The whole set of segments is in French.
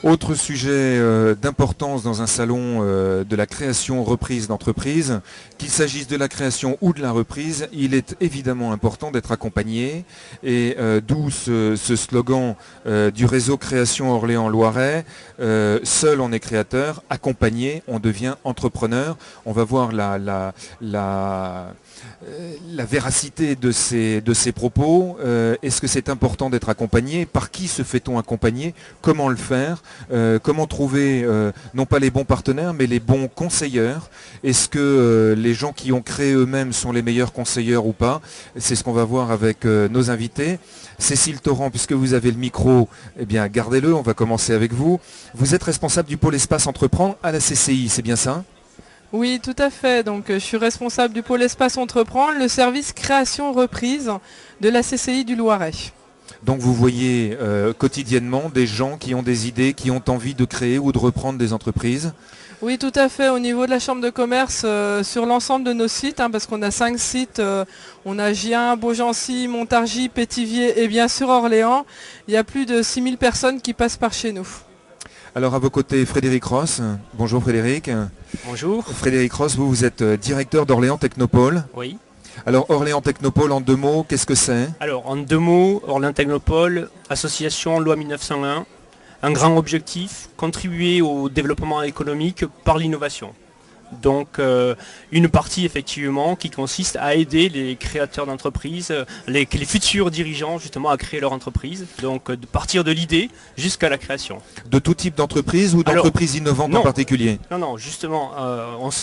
Autre sujet d'importance dans un salon de la création-reprise d'entreprise, qu'il s'agisse de la création ou de la reprise, il est évidemment important d'être accompagné et d'où ce slogan du réseau Création Orléans-Loiret, seul on est créateur, accompagné on devient entrepreneur. On va voir la véracité de ces propos. Est-ce que c'est important d'être accompagné? Par qui se fait-on accompagner? Comment le faire? Comment trouver non pas les bons partenaires mais les bons conseilleurs? Est-ce que les gens qui ont créé eux-mêmes sont les meilleurs conseilleurs ou pas? C'est ce qu'on va voir avec nos invités. Cécile Torrent, puisque vous avez le micro, eh bien gardez-le, on va commencer avec vous. Vous êtes responsable du pôle espace entreprendre à la CCI, c'est bien ça? Oui, tout à fait. Donc, je suis responsable du pôle espace entreprendre, le service création reprise de la CCI du Loiret. Donc vous voyez quotidiennement des gens qui ont des idées, qui ont envie de créer ou de reprendre des entreprises? Oui, tout à fait. Au niveau de la Chambre de commerce, sur l'ensemble de nos sites, parce qu'on a 5 sites, on a Gien, Beaugency, Montargis, Pétivier et bien sûr Orléans. Il y a plus de 6000 personnes qui passent par chez nous. Alors à vos côtés, Frédéric Ross. Bonjour Frédéric. Bonjour. Frédéric Ross, vous êtes directeur d'Orléans Technopole. Oui. Alors Orléans Technopole, en 2 mots, qu'est-ce que c'est? Alors en 2 mots, Orléans Technopole, association loi 1901, un grand objectif, contribuer au développement économique par l'innovation. Donc une partie effectivement qui consiste à aider les créateurs d'entreprises, les futurs dirigeants justement à créer leur entreprise. Donc de partir de l'idée jusqu'à la création. De tout type d'entreprise ou d'entreprise innovante en particulier? Non, justement,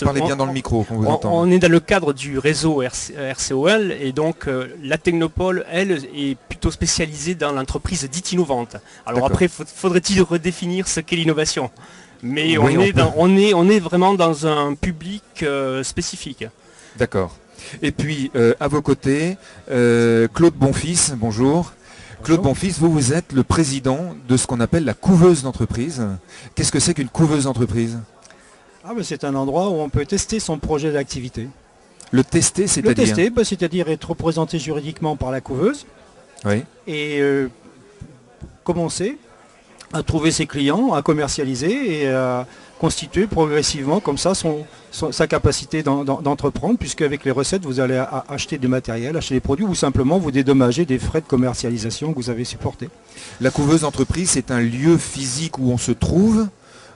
Parlez bien dans le micro qu'on vous entende. On est dans le cadre du réseau RCOL et donc la Technopole, elle, est plutôt spécialisée dans l'entreprise dite innovante. Alors après, faudrait-il redéfinir ce qu'est l'innovation? Mais oui, on est vraiment dans un public spécifique. D'accord. Et puis, à vos côtés, Claude Bonfils, bonjour. Claude Bonfils, vous êtes le président de ce qu'on appelle la couveuse d'entreprise. Qu'est-ce que c'est qu'une couveuse d'entreprise? C'est un endroit où on peut tester son projet d'activité. Le tester, c'est-à-dire? Le tester, c'est-à-dire être représenté juridiquement par la couveuse. Oui. Et commencer à trouver ses clients, à commercialiser et à constituer progressivement comme ça sa capacité d'entreprendre, puisque avec les recettes, vous allez acheter du matériel, acheter des produits ou simplement vous dédommager des frais de commercialisation que vous avez supportés. La couveuse d'entreprise, c'est un lieu physique où on se trouve,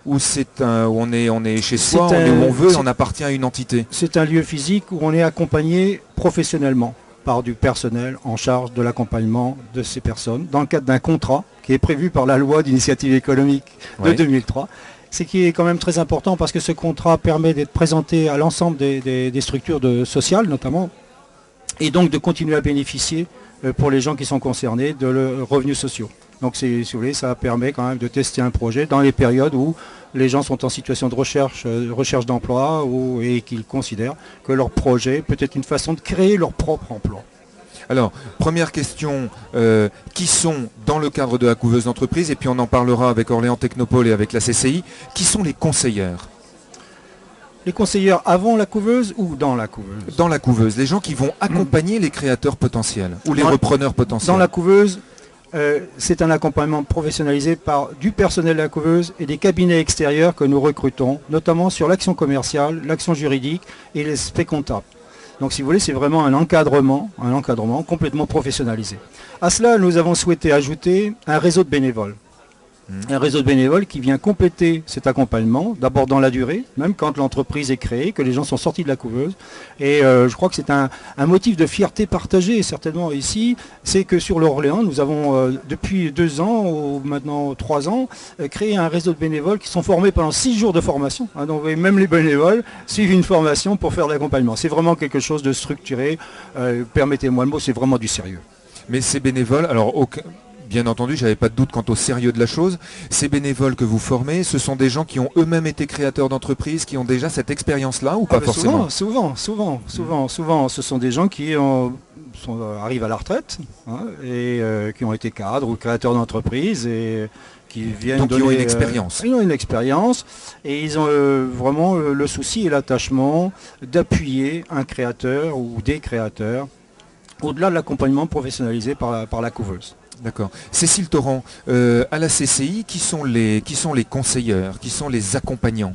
ou c'est où on est chez soi, on est où on veut, on appartient à une entité? C'est un lieu physique où on est accompagné professionnellement par du personnel en charge de l'accompagnement de ces personnes, dans le cadre d'un contrat qui est prévu par la loi d'initiative économique de 2003. Ce qui est quand même très important parce que ce contrat permet d'être présenté à l'ensemble des structures sociales notamment, et donc de continuer à bénéficier pour les gens qui sont concernés de leurs revenus sociaux. Donc si vous voulez, ça permet quand même de tester un projet dans les périodes où les gens sont en situation de recherche d'emploi et qu'ils considèrent que leur projet peut être une façon de créer leur propre emploi. Alors, première question, qui sont dans le cadre de la couveuse d'entreprise, et puis on en parlera avec Orléans Technopole et avec la CCI, qui sont les conseillères? Les conseillères avant la couveuse ou dans la couveuse? Dans la couveuse, les gens qui vont accompagner les créateurs potentiels ou les repreneurs potentiels. Dans la couveuse, c'est un accompagnement professionnalisé par du personnel de la couveuse et des cabinets extérieurs que nous recrutons, notamment sur l'action commerciale, l'action juridique et l'aspect comptable. Donc si vous voulez, c'est vraiment un encadrement complètement professionnalisé. À cela, nous avons souhaité ajouter un réseau de bénévoles. Un réseau de bénévoles qui vient compléter cet accompagnement, d'abord dans la durée, même quand l'entreprise est créée, que les gens sont sortis de la couveuse. Et je crois que c'est un motif de fierté partagé, certainement ici, c'est que sur l'Orléans, nous avons depuis 2 ans, ou maintenant 3 ans, créé un réseau de bénévoles qui sont formés pendant 6 jours de formation. Donc même les bénévoles suivent une formation pour faire de l'accompagnement. C'est vraiment quelque chose de structuré, permettez-moi le mot, c'est vraiment du sérieux. Mais ces bénévoles, alors bien entendu, je n'avais pas de doute quant au sérieux de la chose. Ces bénévoles que vous formez, ce sont des gens qui ont eux-mêmes été créateurs d'entreprises, qui ont déjà cette expérience-là ou pas forcément? Souvent. Ce sont des gens qui arrivent à la retraite et qui ont été cadres ou créateurs d'entreprises et qui viennent donc ils ont une expérience. Ils ont une expérience et ils ont vraiment le souci et l'attachement d'appuyer un créateur ou des créateurs au-delà de l'accompagnement professionnalisé par la couveuse. D'accord. Cécile Torrent, à la CCI, qui sont les conseilleurs, qui sont les accompagnants?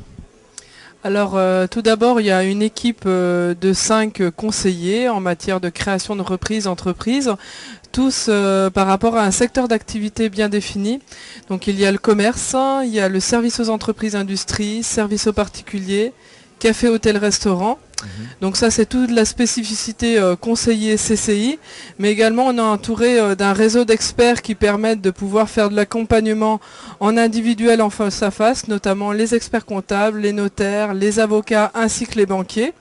Alors tout d'abord, il y a une équipe de 5 conseillers en matière de création de reprise entreprise, tous par rapport à un secteur d'activité bien défini. Donc il y a le commerce, il y a le service aux entreprises industries, service aux particuliers, café, hôtel, restaurant. Donc ça c'est toute la spécificité conseiller CCI, mais également on est entouré d'un réseau d'experts qui permettent de pouvoir faire de l'accompagnement en individuel en face à face, notamment les experts comptables, les notaires, les avocats ainsi que les banquiers.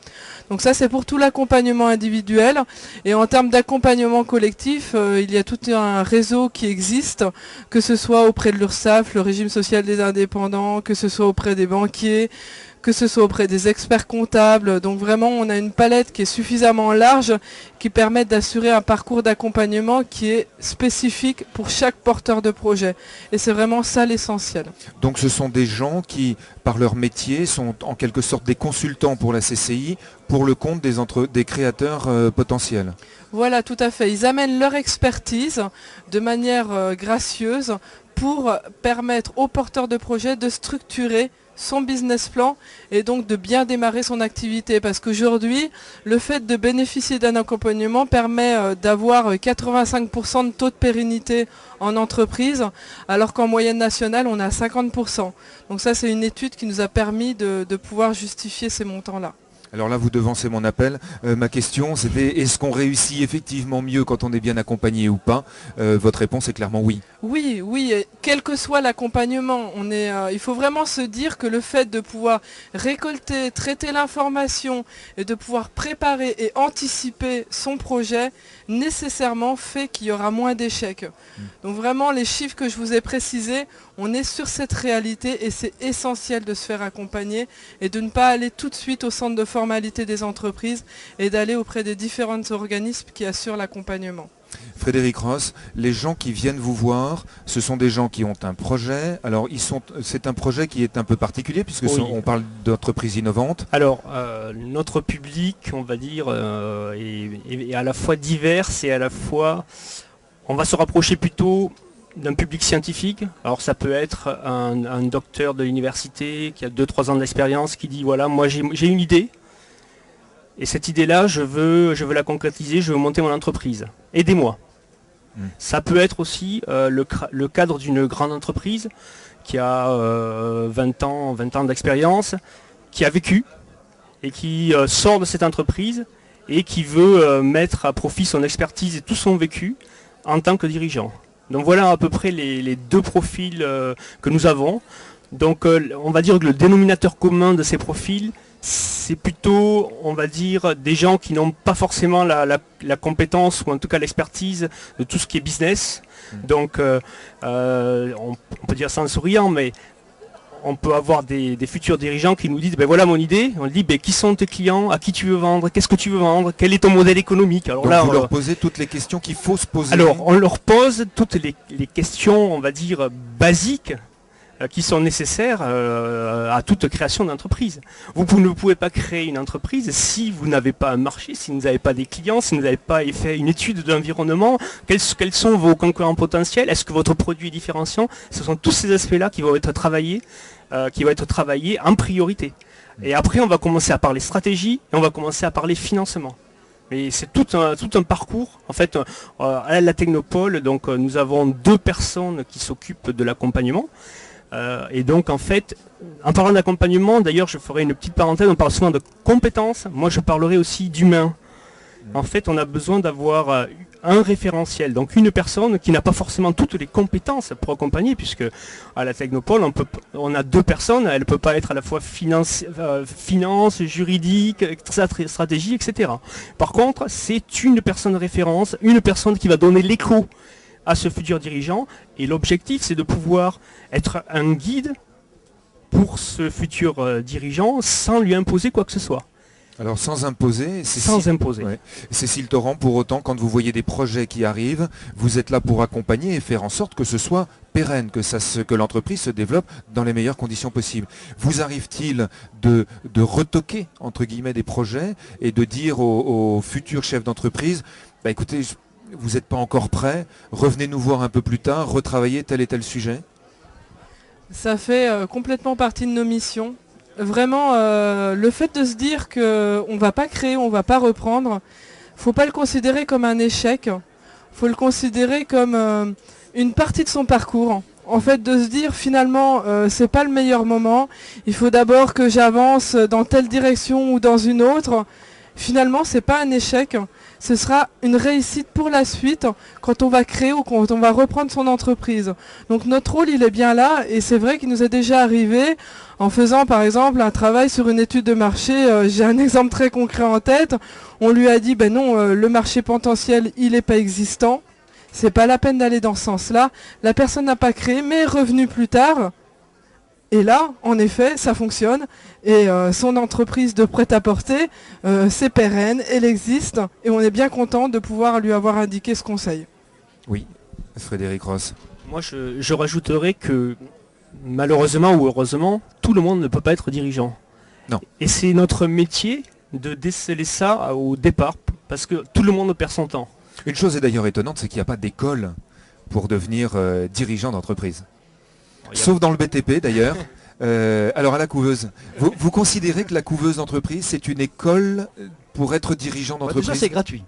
Donc ça c'est pour tout l'accompagnement individuel, et en termes d'accompagnement collectif, il y a tout un réseau qui existe, que ce soit auprès de l'URSSAF, le régime social des indépendants, que ce soit auprès des banquiers, que ce soit auprès des experts comptables. Donc vraiment on a une palette qui est suffisamment large qui permet d'assurer un parcours d'accompagnement qui est spécifique pour chaque porteur de projet. Et c'est vraiment ça l'essentiel. Donc ce sont des gens qui, par leur métier, sont en quelque sorte des consultants pour la CCI, pour le compte des créateurs potentiels. Voilà, tout à fait. Ils amènent leur expertise de manière gracieuse pour permettre aux porteurs de projet de structurer son business plan et donc de bien démarrer son activité, parce qu'aujourd'hui le fait de bénéficier d'un accompagnement permet d'avoir 85% de taux de pérennité en entreprise, alors qu'en moyenne nationale on a 50%. Donc ça c'est une étude qui nous a permis de pouvoir justifier ces montants-là. Alors là, vous devancez mon appel. Ma question, c'était est-ce qu'on réussit effectivement mieux quand on est bien accompagné ou pas? Votre réponse est clairement oui. Oui, oui, et quel que soit l'accompagnement, il faut vraiment se dire que le fait de pouvoir récolter, traiter l'information et de pouvoir préparer et anticiper son projet, nécessairement fait qu'il y aura moins d'échecs. Donc vraiment, les chiffres que je vous ai précisés, on est sur cette réalité et c'est essentiel de se faire accompagner et de ne pas aller tout de suite au centre de formalité des entreprises et d'aller auprès des différents organismes qui assurent l'accompagnement. Frédéric Ross, les gens qui viennent vous voir, ce sont des gens qui ont un projet. Alors c'est un projet qui est un peu particulier puisque Oui. on parle d'entreprises innovantes. Alors, notre public, on va dire, est à la fois divers et à la fois, on va se rapprocher plutôt d'un public scientifique. Alors ça peut être un docteur de l'université qui a 2-3 ans d'expérience qui dit voilà, moi j'ai une idée et cette idée-là, je veux la concrétiser, je veux monter mon entreprise. Aidez-moi. Ça peut être aussi le cadre d'une grande entreprise qui a 20 ans d'expérience, qui a vécu et qui sort de cette entreprise et qui veut mettre à profit son expertise et tout son vécu en tant que dirigeant. Donc voilà à peu près les deux profils que nous avons. Donc on va dire que le dénominateur commun de ces profils, c'est plutôt, on va dire, des gens qui n'ont pas forcément la compétence ou en tout cas l'expertise de tout ce qui est business. Donc on peut dire ça en souriant, mais on peut avoir des futurs dirigeants qui nous disent ben voilà mon idée. On dit ben qui sont tes clients, à qui tu veux vendre, qu'est-ce que tu veux vendre, quel est ton modèle économique. Alors donc là, vous leur posez toutes les questions qu'il faut se poser. Alors on leur pose toutes les questions, on va dire basiques, qui sont nécessaires à toute création d'entreprise. Vous ne pouvez pas créer une entreprise si vous n'avez pas un marché, si vous n'avez pas des clients, si vous n'avez pas fait une étude d'environnement, quels sont vos concurrents potentiels, est-ce que votre produit est différenciant. Ce sont tous ces aspects-là qui vont être travaillés en priorité. Et après, on va commencer à parler stratégie et on va commencer à parler financement. Mais c'est tout un parcours. En fait, à la Technopole, donc, nous avons 2 personnes qui s'occupent de l'accompagnement. Et donc en fait, en parlant d'accompagnement, d'ailleurs je ferai une petite parenthèse, on parle souvent de compétences, moi je parlerai aussi d'humain. En fait on a besoin d'avoir un référentiel, donc une personne qui n'a pas forcément toutes les compétences pour accompagner, puisque à la Technopole on a 2 personnes, elle ne peut pas être à la fois finance, juridique, stratégie, etc. Par contre c'est une personne référence, une personne qui va donner l'écho à ce futur dirigeant, et l'objectif c'est de pouvoir être un guide pour ce futur dirigeant sans lui imposer quoi que ce soit. Alors sans imposer, Ouais. Cécile Torrent, pour autant, quand vous voyez des projets qui arrivent, vous êtes là pour accompagner et faire en sorte que ce soit pérenne, que l'entreprise se développe dans les meilleures conditions possibles. Vous arrive-t-il de retoquer, entre guillemets, des projets et de dire aux futurs chefs d'entreprise, bah, écoutez, vous n'êtes pas encore prêt, revenez nous voir un peu plus tard, retravailler tel et tel sujet? Ça fait complètement partie de nos missions. Vraiment, le fait de se dire qu'on ne va pas créer, on ne va pas reprendre, faut pas le considérer comme un échec, faut le considérer comme une partie de son parcours. En fait, de se dire finalement, c'est pas le meilleur moment, il faut d'abord que j'avance dans telle direction ou dans une autre. Finalement, c'est pas un échec, ce sera une réussite pour la suite quand on va créer ou quand on va reprendre son entreprise. Donc notre rôle, il est bien là, et c'est vrai qu'il nous est déjà arrivé en faisant par exemple un travail sur une étude de marché. J'ai un exemple très concret en tête. On lui a dit, ben non, le marché potentiel, il n'est pas existant. C'est pas la peine d'aller dans ce sens-là. La personne n'a pas créé, mais est revenue plus tard. Et là, en effet, ça fonctionne. Et son entreprise de prêt-à-porter, c'est pérenne, elle existe. Et on est bien content de pouvoir lui avoir indiqué ce conseil. Oui, Frédéric Ross. Moi, je rajouterais que malheureusement ou heureusement, tout le monde ne peut pas être dirigeant. Non. Et c'est notre métier de déceler ça au départ, parce que tout le monde perd son temps. Une chose est d'ailleurs étonnante, c'est qu'il n'y a pas d'école pour devenir dirigeant d'entreprise. Sauf dans le BTP d'ailleurs. Alors à la couveuse, vous considérez que la couveuse d'entreprise, c'est une école pour être dirigeant d'entreprise? Déjà, c'est gratuit.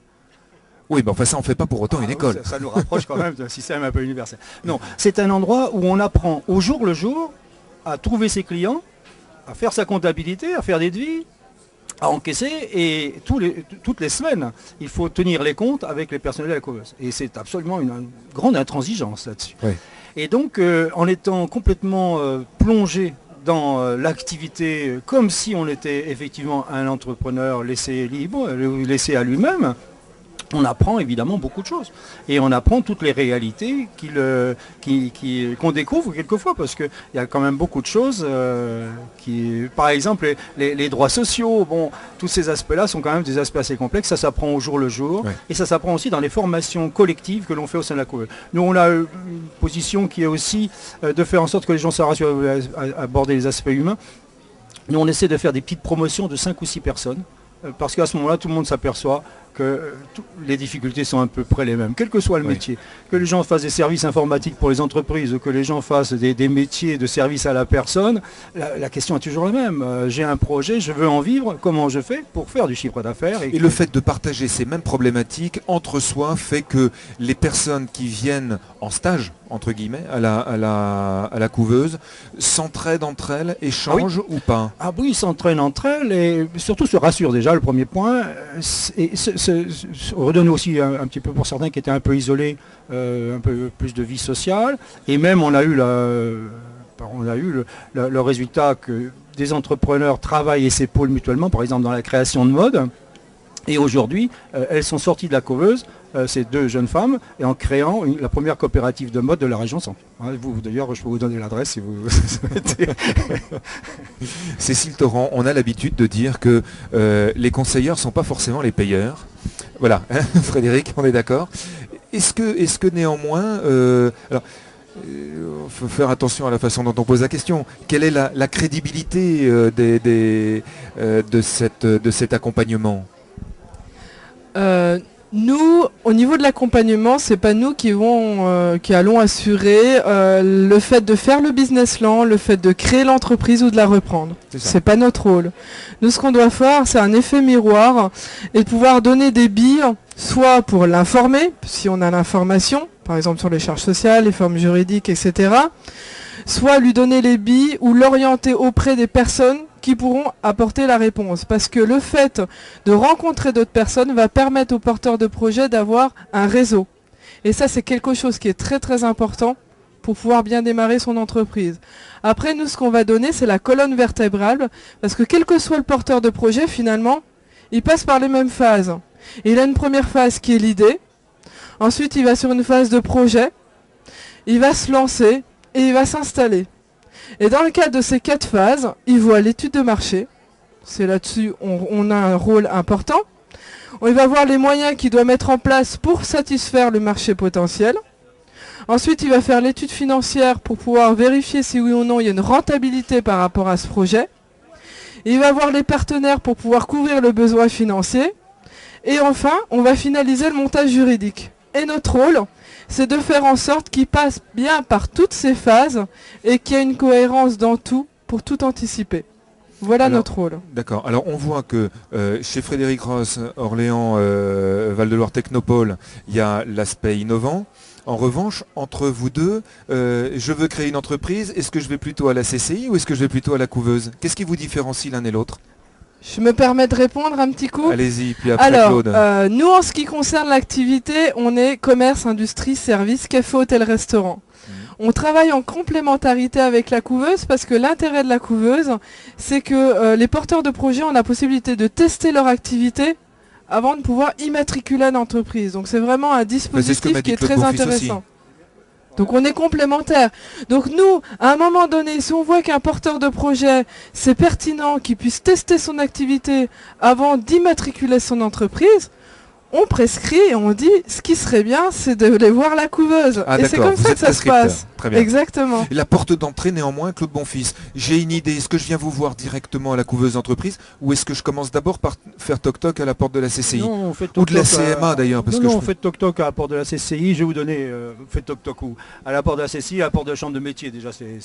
Oui, mais enfin ça, on ne fait pas pour autant une école. Ça nous rapproche quand même d'un système un peu universel. Non, c'est un endroit où on apprend au jour le jour à trouver ses clients, à faire sa comptabilité, à faire des devis, à encaisser, et toutes les semaines, il faut tenir les comptes avec les personnels de la couveuse. Et c'est absolument une grande intransigeance là-dessus. Oui. Et donc, en étant complètement plongé dans l'activité, comme si on était effectivement un entrepreneur laissé libre, laissé à lui-même, on apprend évidemment beaucoup de choses. Et on apprend toutes les réalités qu'on découvre quelquefois, parce qu'il y a quand même beaucoup de choses par exemple, les droits sociaux, bon, tous ces aspects-là sont quand même des aspects assez complexes. Ça s'apprend au jour le jour. Ouais. Et ça s'apprend aussi dans les formations collectives que l'on fait au sein de la couveuse. Nous, on a une position qui est aussi de faire en sorte que les gens s'arrachent à aborder les aspects humains. Nous, on essaie de faire des petites promotions de 5 ou 6 personnes. Parce qu'à ce moment-là, tout le monde s'aperçoit que les difficultés sont à peu près les mêmes, quel que soit le métier. Que les gens fassent des services informatiques pour les entreprises, ou que les gens fassent des métiers de service à la personne, la question est toujours la même. J'ai un projet, je veux en vivre, comment je fais pour faire du chiffre d'affaires? Et le fait de partager ces mêmes problématiques entre soi fait que les personnes qui viennent en stage, entre guillemets, à la couveuse, s'entraident entre elles, échangent ou pas? Ah oui, s'entraînent entre elles et surtout se rassurent déjà, le premier point. Et redonne aussi un petit peu pour certains qui étaient un peu isolés, un peu plus de vie sociale. Et même on a eu le résultat que des entrepreneurs travaillent et s'épaulent mutuellement, par exemple dans la création de mode. Et aujourd'hui, elles sont sorties de la couveuse, ces 2 jeunes femmes, et en créant la première coopérative de mode de la région Centre. D'ailleurs, je peux vous donner l'adresse si vous souhaitez. Cécile Torrent, on a l'habitude de dire que les conseilleurs ne sont pas forcément les payeurs. Voilà, Frédéric, on est d'accord. Est-ce que néanmoins... faut faire attention à la façon dont on pose la question. Quelle est la crédibilité de cet accompagnement? Nous, au niveau de l'accompagnement, c'est pas nous qui allons assurer le fait de faire le business plan, le fait de créer l'entreprise ou de la reprendre. C'est pas notre rôle. Nous, ce qu'on doit faire, c'est un effet miroir et de pouvoir donner des billes, soit pour l'informer, si on a l'information, par exemple sur les charges sociales, les formes juridiques, etc. Soit lui donner les billes ou l'orienter auprès des personnes qui pourront apporter la réponse. Parce que le fait de rencontrer d'autres personnes va permettre aux porteurs de projets d'avoir un réseau. Et ça, c'est quelque chose qui est très très important pour pouvoir bien démarrer son entreprise. Après, nous, ce qu'on va donner, c'est la colonne vertébrale, parce que quel que soit le porteur de projet, finalement, il passe par les mêmes phases. Et il a une première phase qui est l'idée. Ensuite, il va sur une phase de projet. Il va se lancer et il va s'installer. Et dans le cadre de ces 4 phases, il voit l'étude de marché. C'est là-dessus on a un rôle important. On va voir les moyens qu'il doit mettre en place pour satisfaire le marché potentiel. Ensuite, il va faire l'étude financière pour pouvoir vérifier si oui ou non il y a une rentabilité par rapport à ce projet. Il va voir les partenaires pour pouvoir couvrir le besoin financier. Et enfin, on va finaliser le montage juridique. Et notre rôle, c'est de faire en sorte qu'il passe bien par toutes ces phases et qu'il y ait une cohérence dans tout pour tout anticiper. Voilà notre rôle. D'accord. Alors on voit que chez Frédéric Ross, Orléans, Val-de-Loire Technopole, il y a l'aspect innovant. En revanche, entre vous deux, je veux créer une entreprise, est-ce que je vais plutôt à la CCI ou est-ce que je vais plutôt à la couveuse? Qu'est-ce qui vous différencie l'un et l'autre? Je me permets de répondre un petit coup. Allez-y, puis après Alors, Claude. nous, en ce qui concerne l'activité, on est commerce, industrie, service, café, hôtel, restaurant. On travaille en complémentarité avec la couveuse parce que l'intérêt de la couveuse, c'est que les porteurs de projets ont la possibilité de tester leur activité avant de pouvoir immatriculer une entreprise. Donc c'est vraiment un dispositif qui est très intéressant. Donc on est complémentaires. Donc nous, à un moment donné, si on voit qu'un porteur de projet, c'est pertinent qu'il puisse tester son activité avant d'immatriculer son entreprise, on prescrit et on dit ce qui serait bien, c'est de les voir la couveuse. Ah, et c'est comme ça que ça se passe. Très bien. Exactement. Et la porte d'entrée, néanmoins, Claude Bonfils, j'ai une idée. Est-ce que je viens vous voir directement à la couveuse d'entreprise ou est-ce que je commence d'abord par faire toc-toc à la porte de la CCI? Non, on fait ou de la toc-toc CMA d'ailleurs parce on fait toc-toc à la porte de la CCI. Je vais vous donner, faites toc-toc où? À la porte de la CCI, à la porte de la chambre de métier, déjà, c'est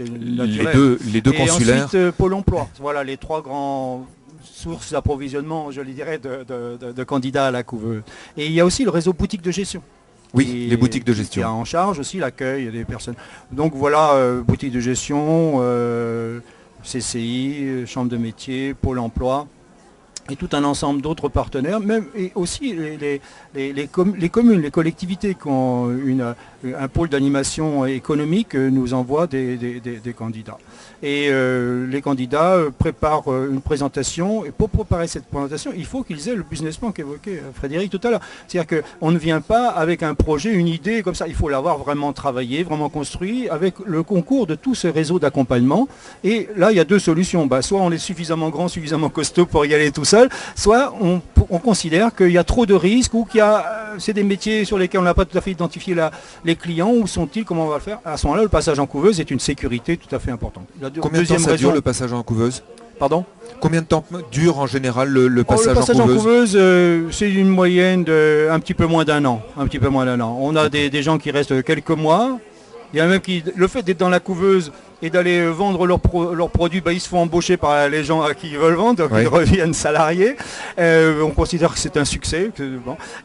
naturel. Les deux consulaires. Et ensuite, Pôle emploi. Voilà, les trois grands sources d'approvisionnement, je le dirais, de candidats à la couveuse. Et il y a aussi le réseau boutique de gestion. Oui, les boutiques de gestion. Qui a en charge aussi l'accueil des personnes. Donc voilà, boutique de gestion, CCI, chambre de métier, Pôle emploi, et tout un ensemble d'autres partenaires, même et aussi les communes, les collectivités qui ont un pôle d'animation économique nous envoient des candidats. Et les candidats préparent une présentation, et pour préparer cette présentation, il faut qu'ils aient le business plan qu'évoquait Frédéric tout à l'heure. C'est-à-dire qu'on ne vient pas avec un projet, une idée comme ça, il faut l'avoir vraiment travaillé, vraiment construit, avec le concours de tout ce réseau d'accompagnement. Et là, il y a deux solutions. Soit on est suffisamment grand, suffisamment costaud pour y aller tout seul, soit on considère qu'il y a trop de risques ou qu'il y a c'est des métiers sur lesquels on n'a pas tout à fait identifié les clients, où sont-ils, comment on va le faire. À ce moment-là, le passage en couveuse est une sécurité tout à fait importante. Combien de temps ça dure le passage en couveuse? Pardon? Combien de temps dure en général le passage en couveuse? Le passage en couveuse, c'est une moyenne de un petit peu moins d'un an. On a des gens qui restent quelques mois. Il y a même qui, le fait d'être dans la couveuse et d'aller vendre leurs produits, ils se font embaucher par les gens à qui ils veulent vendre, donc ils reviennent salariés. On considère que c'est un succès.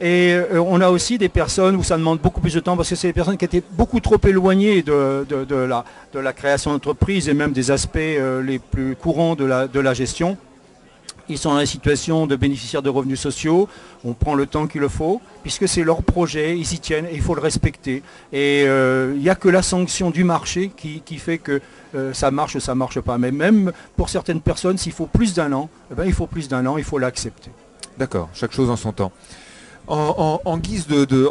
Et on a aussi des personnes où ça demande beaucoup plus de temps parce que c'est des personnes qui étaient beaucoup trop éloignées de la création d'entreprise et même des aspects les plus courants de la gestion. Ils sont dans la situation de bénéficiaires de revenus sociaux, on prend le temps qu'il le faut, puisque c'est leur projet, ils y tiennent et il faut le respecter. Et il n'y a que la sanction du marché qui fait que ça marche ou ça ne marche pas. Mais même pour certaines personnes, s'il faut plus d'un an, il faut plus d'un an, il faut l'accepter. D'accord, chaque chose en son temps. En guise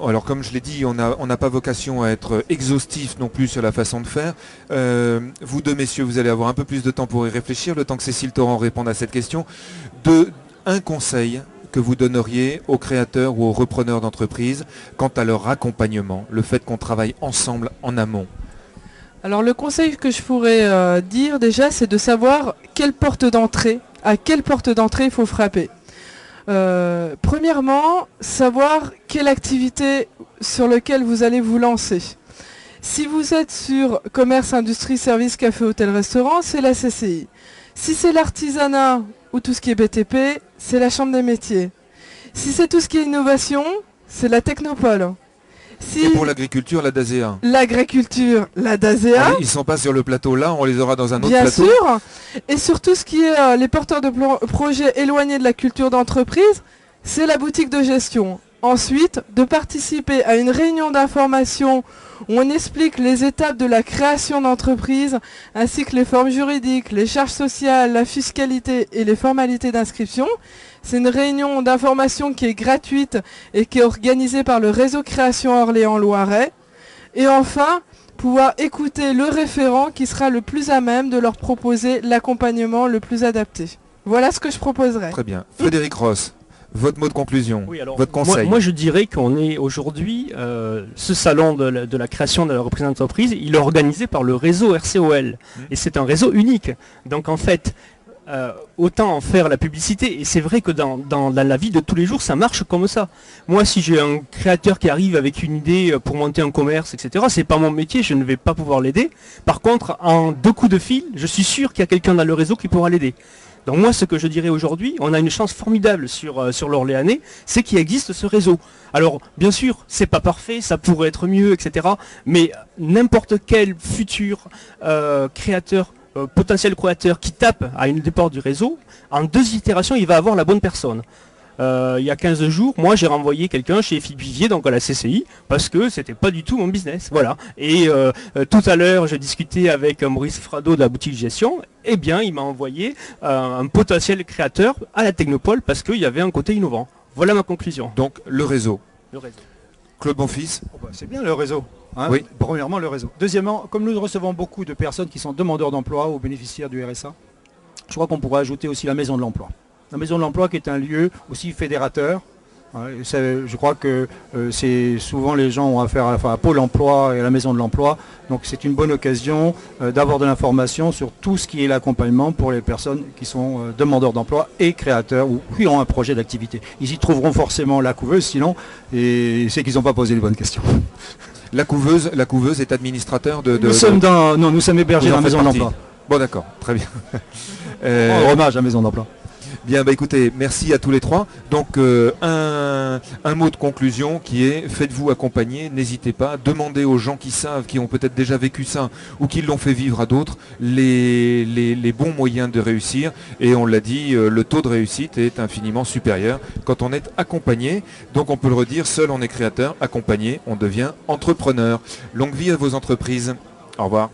alors comme je l'ai dit, on n'a pas vocation à être exhaustif non plus sur la façon de faire. Vous deux messieurs, vous allez avoir un peu plus de temps pour y réfléchir, le temps que Cécile Torrent réponde à cette question. Un conseil que vous donneriez aux créateurs ou aux repreneurs d'entreprise quant à leur accompagnement, le fait qu'on travaille ensemble en amont. Alors le conseil que je pourrais dire déjà, c'est de savoir à quelle porte d'entrée il faut frapper. Premièrement, savoir quelle activité sur laquelle vous allez vous lancer. Si vous êtes sur commerce, industrie, service, café, hôtel, restaurant, c'est la CCI. Si c'est l'artisanat ou tout ce qui est BTP, c'est la chambre des métiers. Si c'est tout ce qui est innovation, c'est la Technopole. Et pour l'agriculture, la DASEA. L'agriculture, la DASEA. Ils ne sont pas sur le plateau là, on les aura dans un autre plateau. Bien sûr. Et surtout ce qui est les porteurs de projets éloignés de la culture d'entreprise, c'est la boutique de gestion. Ensuite, de participer à une réunion d'information où on explique les étapes de la création d'entreprise, ainsi que les formes juridiques, les charges sociales, la fiscalité et les formalités d'inscription. C'est une réunion d'information qui est gratuite et qui est organisée par le réseau Création Orléans-Loiret. Et enfin, pouvoir écouter le référent qui sera le plus à même de leur proposer l'accompagnement le plus adapté. Voilà ce que je proposerais. Très bien. Frédéric Ross. Votre mot de conclusion, oui, alors, votre conseil. Moi je dirais qu'on est aujourd'hui, ce salon de la création de la reprise d'entreprise, il est organisé par le réseau RCOL. Et c'est un réseau unique. Donc en fait, autant en faire la publicité. Et c'est vrai que dans la vie de tous les jours, ça marche comme ça. Moi, si j'ai un créateur qui arrive avec une idée pour monter un commerce, etc., c'est pas mon métier, je ne vais pas pouvoir l'aider. Par contre, en 2 coups de fil, je suis sûr qu'il y a quelqu'un dans le réseau qui pourra l'aider. Donc moi, ce que je dirais aujourd'hui, on a une chance formidable sur l'Orléanais, c'est qu'il existe ce réseau. Alors, bien sûr, c'est pas parfait, ça pourrait être mieux, etc. Mais n'importe quel futur créateur, potentiel créateur qui tape à une des portes du réseau, en 2 itérations, il va avoir la bonne personne. Il y a 15 jours, moi j'ai renvoyé quelqu'un chez Philippe Vivier, donc à la CCI, parce que c'était pas du tout mon business. Voilà. Et tout à l'heure, je discutais avec Maurice Frado de la boutique gestion, eh bien il m'a envoyé un potentiel créateur à la Technopole parce qu'il y avait un côté innovant. Voilà ma conclusion. Donc le réseau. Le réseau. Claude Bonfils. C'est bien le réseau. Hein. Oui. Premièrement, le réseau. Deuxièmement, comme nous recevons beaucoup de personnes qui sont demandeurs d'emploi ou bénéficiaires du RSA, je crois qu'on pourrait ajouter aussi la maison de l'emploi. La maison de l'emploi qui est un lieu aussi fédérateur. Je crois que c'est souvent les gens ont affaire à Pôle emploi et à la maison de l'emploi. Donc c'est une bonne occasion d'avoir de l'information sur tout ce qui est l'accompagnement pour les personnes qui sont demandeurs d'emploi et créateurs ou qui ont un projet d'activité. Ils y trouveront forcément la couveuse, sinon, et c'est qu'ils n'ont pas posé les bonnes quesnes. La couveuse est administrateur de... nous sommes hébergés dans la maison de l'emploi. Bon d'accord, très bien. Hommage à la maison d'emploi. Bien, bah écoutez, merci à tous les trois. Donc un mot de conclusion qui est faites-vous accompagner, n'hésitez pas, demandez aux gens qui savent, qui ont peut-être déjà vécu ça ou qui l'ont fait vivre à d'autres, les bons moyens de réussir. Et on l'a dit, le taux de réussite est infiniment supérieur quand on est accompagné. Donc on peut le redire, seul on est créateur, accompagné, on devient entrepreneur. Longue vie à vos entreprises. Au revoir.